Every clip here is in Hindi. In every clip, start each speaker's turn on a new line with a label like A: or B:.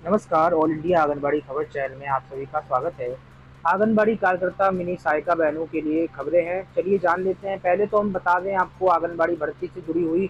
A: नमस्कार। ऑल इंडिया आंगनबाड़ी खबर चैनल में आप सभी का स्वागत है। आंगनबाड़ी कार्यकर्ता मिनी सहायिका बहनों के लिए खबरें हैं, चलिए जान लेते हैं। पहले तो हम बता दें आपको आंगनबाड़ी भर्ती से जुड़ी हुई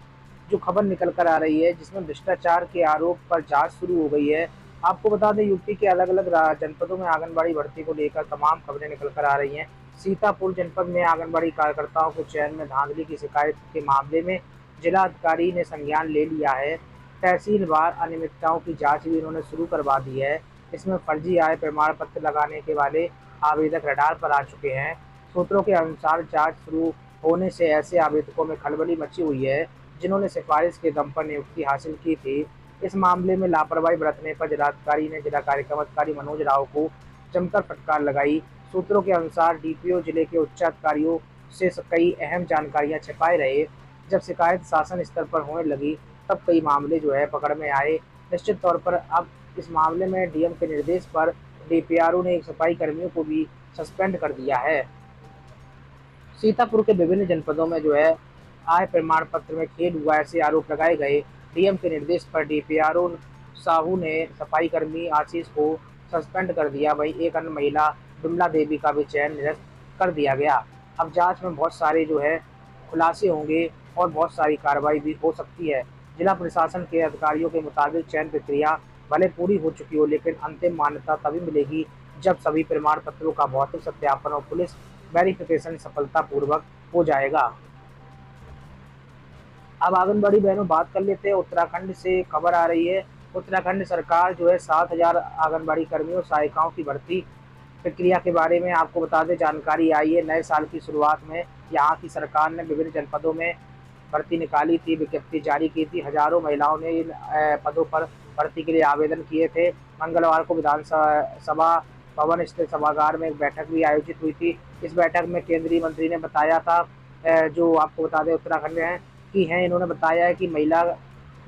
A: जो खबर निकल कर आ रही है, जिसमें भ्रष्टाचार के आरोप पर जांच शुरू हो गई है। आपको बता दें यूपी के अलग अलग जनपदों में आंगनबाड़ी भर्ती को लेकर तमाम खबरें निकल कर आ रही हैं। सीतापुर जनपद में आंगनबाड़ी कार्यकर्ताओं के चयन में धांधली की शिकायत के मामले में जिलाधिकारी ने संज्ञान ले लिया है। तहसीलवार अनियमितताओं की जांच भी इन्होंने शुरू करवा दी है। इसमें फर्जी आय प्रमाण पत्र लगाने के वाले आवेदक रडार पर आ चुके हैं। सूत्रों के अनुसार जांच शुरू होने से ऐसे आवेदकों में खलबली मची हुई है जिन्होंने सिफारिश के दम पर नियुक्ति हासिल की थी। इस मामले में लापरवाही बरतने पर जिलाधिकारी ने जिला कार्यक्रम अधिकारी मनोज राव को जमकर फटकार लगाई। सूत्रों के अनुसार डीपीओ जिले के उच्चाधिकारियों से कई अहम जानकारियां छिपाए रहे। जब शिकायत शासन स्तर पर होने लगी तब कई मामले जो है पकड़ में आए। निश्चित तौर पर अब इस मामले में डीएम के निर्देश पर डीपीआरओ ने एक सफाई कर्मियों को भी सस्पेंड कर दिया है। सीतापुर के विभिन्न जनपदों में जो है आय प्रमाण पत्र में खेद हुआ, ऐसे आरोप लगाए गए। डीएम के निर्देश पर डीपीआरओ साहू ने सफाई कर्मी आशीष को सस्पेंड कर दिया। वहीं एक अन्य महिला विमला देवी का भी चयन निरस्त कर दिया गया। अब जांच में बहुत सारे जो है खुलासे होंगे और बहुत सारी कार्रवाई भी हो सकती है। जिला प्रशासन के अधिकारियों के मुताबिक चयन प्रक्रिया भले पूरी हो चुकी हो, लेकिन अंतिम मान्यता तभी मिलेगी जब सभी प्रमाण पत्रों का भौतिक सत्यापन और पुलिस वेरिफिकेशन सफलतापूर्वक हो जाएगा। अब आंगनबाड़ी बहनों बात कर लेते हैं। उत्तराखंड से खबर आ रही है। उत्तराखंड सरकार जो है 7,000 आंगनबाड़ी कर्मियों सहायिकाओं की भर्ती प्रक्रिया के बारे में आपको बता दें जानकारी आई है। नए साल की शुरुआत में यहाँ की सरकार ने विभिन्न जनपदों में भर्ती निकाली थी, विज्ञप्ति जारी की थी। हजारों महिलाओं ने इन पदों पर भर्ती के लिए आवेदन किए थे। मंगलवार को विधानसभा भवन स्थित सभागार में एक बैठक भी आयोजित हुई थी। इस बैठक में केंद्रीय मंत्री ने बताया था, जो आपको बता दें उत्तराखंड में की हैं, इन्होंने बताया है कि महिला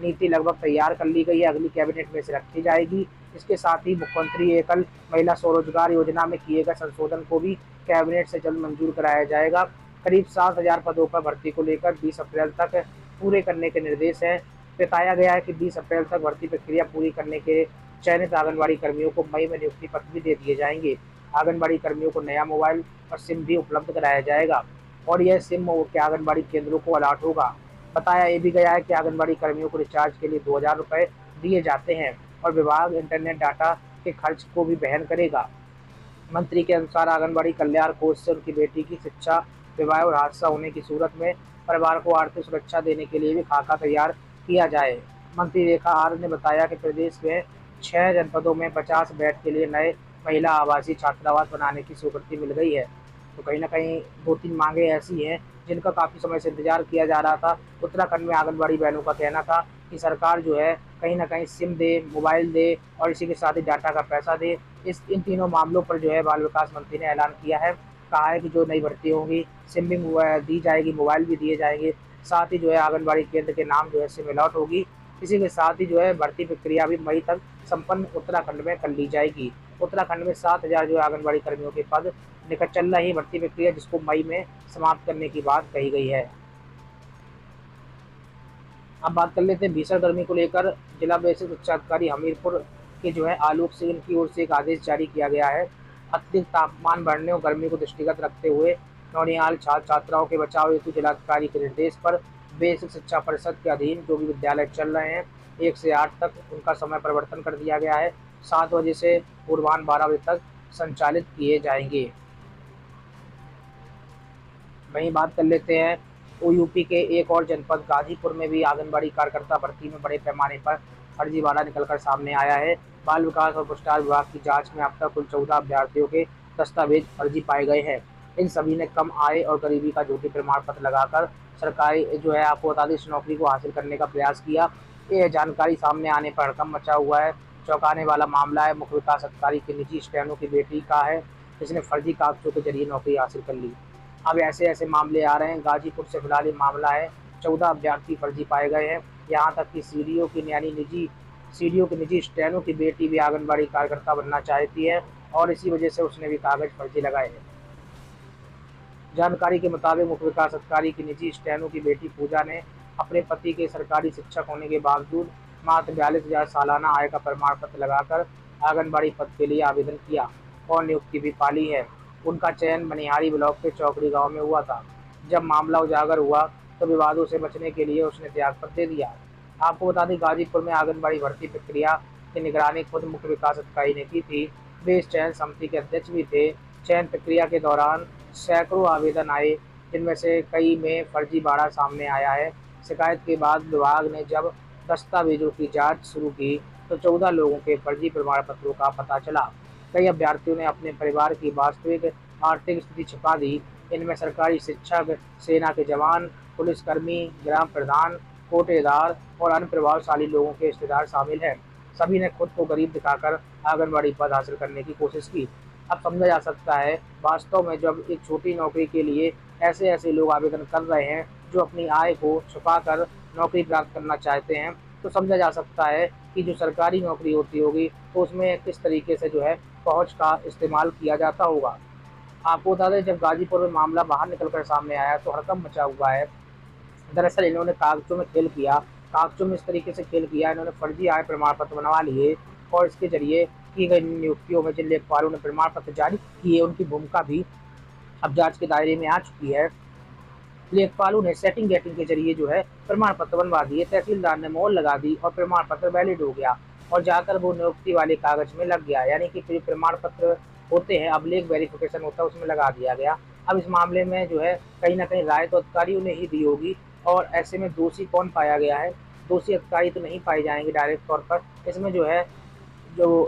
A: नीति लगभग तैयार कर ली गई है, अगली कैबिनेट में से रखी जाएगी। इसके साथ ही मुख्यमंत्री एकल महिला स्वरोजगार योजना में किए गए संशोधन को भी कैबिनेट से जल्द मंजूर कराया जाएगा। करीब 7,000 पदों पर भर्ती को लेकर 20 अप्रैल तक पूरे करने के निर्देश हैं। बताया गया है कि 20 अप्रैल तक भर्ती प्रक्रिया पूरी करने के चयनित आंगनबाड़ी कर्मियों को मई में नियुक्ति पत्र भी दे दिए जाएंगे। आंगनबाड़ी कर्मियों को नया मोबाइल और सिम भी उपलब्ध कराया जाएगा और यह सिम के आंगनबाड़ी केंद्रों को अलॉट होगा। बताया ये भी गया है कि आंगनबाड़ी कर्मियों को रिचार्ज के लिए 2,000 रुपये दिए जाते हैं और विभाग इंटरनेट डाटा के खर्च को भी वहन करेगा। मंत्री के अनुसार आंगनबाड़ी कल्याण कोष से उनकी बेटी की शिक्षा, विवाह और हादसा होने की सूरत में परिवार को आर्थिक सुरक्षा देने के लिए भी खाका तैयार किया जाए। मंत्री रेखा आर ने बताया कि प्रदेश में 6 जनपदों में 50 बेड के लिए नए महिला आवासीय छात्रावास बनाने की स्वीकृति मिल गई है। तो कहीं ना कहीं 2-3 मांगे ऐसी हैं जिनका काफ़ी समय से इंतजार किया जा रहा था। उत्तराखंड में आंगनबाड़ी बहनों का कहना था कि सरकार जो है कहीं ना कहीं सिम दे, मोबाइल दे और इसी के साथ ही डाटा का पैसा दे। इन तीनों मामलों पर जो है बाल विकास मंत्री ने ऐलान किया है। कहा है कि जो नई भर्ती होंगी सिम भी दी जाएगी, मोबाइल भी दिए जाएंगे, साथ ही जो है आंगनबाड़ी केंद्र के नाम जो है सिम अलॉट होगी। इसी के साथ ही जो है भर्ती प्रक्रिया भी मई तक संपन्न उत्तराखंड में कर ली जाएगी। उत्तराखंड में 7,000 जो है आंगनबाड़ी कर्मियों के पद निकल चल रही भर्ती प्रक्रिया, जिसको मई में समाप्त करने की बात कही गई है। अब बात कर लेते हैं भीषण गर्मी को लेकर। जिला बेसिक शिक्षा अधिकारी हमीरपुर के जो है आलोक सिंह की ओर से एक आदेश जारी किया गया है। अत्यधिक तापमान बढ़ने और गर्मी को दृष्टिगत रखते हुए नौनिहाल छात्र छात्राओं के बचाव हेतु जिलाधिकारी के निर्देश पर बेसिक शिक्षा परिषद के अधीन जो भी विद्यालय चल रहे हैं 1 से 8 तक उनका समय परिवर्तन कर दिया गया है। 7 बजे से पूर्वान्ह 12 बजे तक संचालित किए जाएंगे। वहीं बात कर लेते हैं यूपी के एक और जनपद गाजीपुर में भी आंगनबाड़ी कार्यकर्ता भर्ती में बड़े पैमाने पर फर्जीवाड़ा निकलकर सामने आया है। बाल विकास और पुरस्कार विभाग की जांच में अब तक कुल 14 अभ्यर्थियों के दस्तावेज फर्जी पाए गए हैं। इन सभी ने कम आय और गरीबी का झूठी प्रमाण पत्र लगाकर सरकारी जो है आपको बता दें इस नौकरी को हासिल करने का प्रयास किया। यह जानकारी सामने आने पर हड़कंप मचा हुआ है। चौंकाने वाला मामला है मुख्य विकास अधिकारी की निजी स्टेनो की बेटी का है, जिसने फर्जी कागजों के जरिए नौकरी हासिल कर ली। अब ऐसे ऐसे मामले आ रहे हैं। गाजीपुर से फिलहाल ये मामला है, 14 अभ्यर्थी फर्जी पाए गए हैं। यहाँ तक कि सीडीओ की निजी स्टेनो की बेटी भी आंगनबाड़ी कार्यकर्ता बनना चाहती है और इसी वजह से उसने भी कागज फर्जी लगाए हैं। जानकारी के मुताबिक मुख्य विकास अधिकारी की निजी स्टेनो की बेटी पूजा ने अपने पति के सरकारी शिक्षक होने के बावजूद मात्र 42,000 सालाना आय का प्रमाण पत्र लगाकर आंगनबाड़ी पद के लिए आवेदन किया और नियुक्ति भी पाली है। उनका चयन मनिहारी ब्लॉक के चौकड़ी गांव में हुआ था। जब मामला उजागर हुआ तो विवादों से बचने के लिए उसने त्यागपत्र दे दिया। आपको बता दें, गाजीपुर में आंगनबाड़ी भर्ती प्रक्रिया की निगरानी खुद मुख्य विकास अधिकारी ने की थी। वे इस चयन समिति के अध्यक्ष भी थे। चयन प्रक्रिया के दौरान सैकड़ों आवेदन आए, जिनमें से कई में फर्जीवाड़ा सामने आया है। शिकायत के बाद विभाग ने जब दस्तावेजों की जांच शुरू की तो 14 लोगों के फर्जी प्रमाण पत्रों का पता चला। कई अभ्यर्थियों ने अपने परिवार की वास्तविक आर्थिक स्थिति छिपा दी। इनमें सरकारी शिक्षक, सेना के जवान, पुलिसकर्मी, ग्राम प्रधान, कोटेदार और अन्य प्रभावशाली लोगों के रिश्तेदार शामिल हैं। सभी ने खुद को गरीब दिखाकर आंगनबाड़ी पद हासिल करने की कोशिश की। अब समझा जा सकता है, वास्तव में जब एक छोटी नौकरी के लिए ऐसे ऐसे लोग आवेदन कर रहे हैं जो अपनी आय को छुपाकर नौकरी प्राप्त करना चाहते हैं, तो समझा जा सकता है कि जो सरकारी नौकरी होती होगी तो उसमें किस तरीके से जो है पहुंच का इस्तेमाल किया जाता होगा। आपको बता दें, जब गाजीपुर में मामला बाहर निकलकर सामने आया तो हड़कंप मचा हुआ है। दरअसल इन्होंने कागजों में खेल किया। कागजों में इस तरीके से खेल किया, इन्होंने फर्जी आय प्रमाण पत्र बनवा लिए और इसके जरिए की गई नियुक्तियों में जिन लेखपालों ने प्रमाण पत्र जारी किए उनकी भूमिका भी अब जांच के दायरे में आ चुकी है। लेखपालों ने सेटिंग गेटिंग के जरिए जो है प्रमाण पत्र बनवा दिए। तहसीलदार ने मोहर लगा दी और प्रमाण पत्र वैलिड हो गया और जाकर वो नियुक्ति वाले कागज में लग गया। यानी कि जो प्रमाण पत्र होते हैं, अभिलेख वेरिफिकेशन होता है, उसमें लगा दिया गया। अब इस मामले में जो है कहीं ना कहीं राय तो अधिकारियों ने ही दी होगी और ऐसे में दोषी कौन पाया गया है? दोषी अधिकारी तो नहीं पाए जाएंगे डायरेक्ट तौर पर। इसमें जो है जो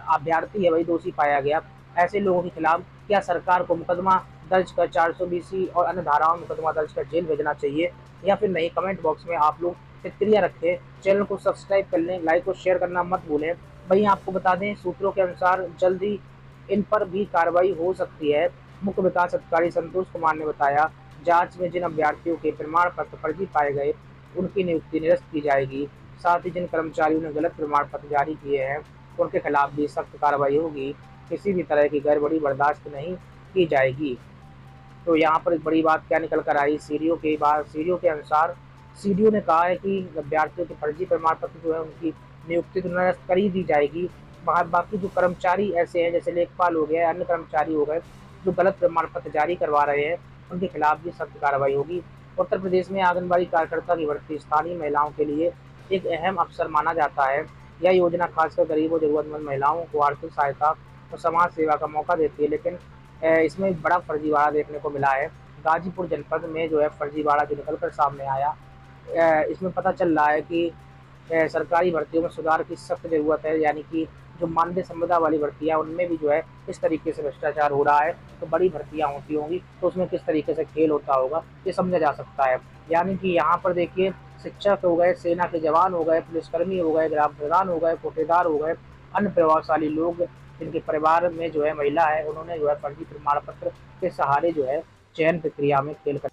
A: अभ्यर्थी है वही दोषी पाया गया। ऐसे लोगों के खिलाफ क्या सरकार को मुकदमा दर्ज कर 420 और अन्य धाराओं में मुकदमा दर्ज कर जेल भेजना चाहिए या फिर नहीं? कमेंट बॉक्स में आप लोग प्रतिक्रिया रखें। चैनल को सब्सक्राइब कर लें, लाइक और शेयर करना मत भूलें। वहीं आपको बता दें, सूत्रों के अनुसार जल्द ही इन पर भी कार्रवाई हो सकती है। मुख्य विकास अधिकारी संतोष कुमार ने बताया, जांच में जिन अभ्यर्थियों के प्रमाण पत्र फर्जी पाए गए उनकी नियुक्ति निरस्त की जाएगी। साथ ही जिन कर्मचारियों ने गलत प्रमाण पत्र जारी किए हैं उनके खिलाफ भी सख्त कार्रवाई होगी। किसी भी तरह की गड़बड़ी बर्दाश्त नहीं की जाएगी। तो यहाँ पर एक बड़ी बात क्या निकल कर आई, सीडीओ के अनुसार सीडीओ ने कहा है कि अभ्यर्थियों के फर्जी प्रमाण पत्र जो है उनकी नियुक्ति तो निरस्त कर ही दी जाएगी। बाकी जो कर्मचारी ऐसे हैं, जैसे लेखपाल हो गए, अन्य कर्मचारी हो गए, जो गलत प्रमाण पत्र जारी करवा रहे हैं, उनके खिलाफ भी सख्त कार्रवाई होगी। उत्तर प्रदेश में आंगनबाड़ी कार्यकर्ता की भर्ती स्थानीय महिलाओं के लिए एक अहम अवसर माना जाता है। यह योजना खासकर गरीबों, जरूरतमंद महिलाओं को आर्थिक सहायता और समाज सेवा का मौका देती है। लेकिन इसमें एक बड़ा फर्जीवाड़ा देखने को मिला है। गाजीपुर जनपद में जो है फर्जीवाड़ा जो निकल कर सामने आया, इसमें पता चल रहा है कि सरकारी भर्तियों में सुधार की सख्त जरूरत है। यानी कि जो मानदेय संविदा वाली भर्तियां उनमें भी जो है इस तरीके से भ्रष्टाचार हो रहा है। तो बड़ी भर्तियां होती होंगी तो उसमें किस तरीके से खेल होता होगा ये समझा जा सकता है। यानी कि यहाँ पर देखिए, शिक्षक हो गए, सेना के जवान हो गए, पुलिसकर्मी हो गए, ग्राम प्रधान हो गए, कोटेदार हो गए, अन्य प्रभावशाली लोग जिनके परिवार में जो है महिला है, उन्होंने जो है फर्जी प्रमाण पत्र के सहारे जो है चयन प्रक्रिया में खेल कर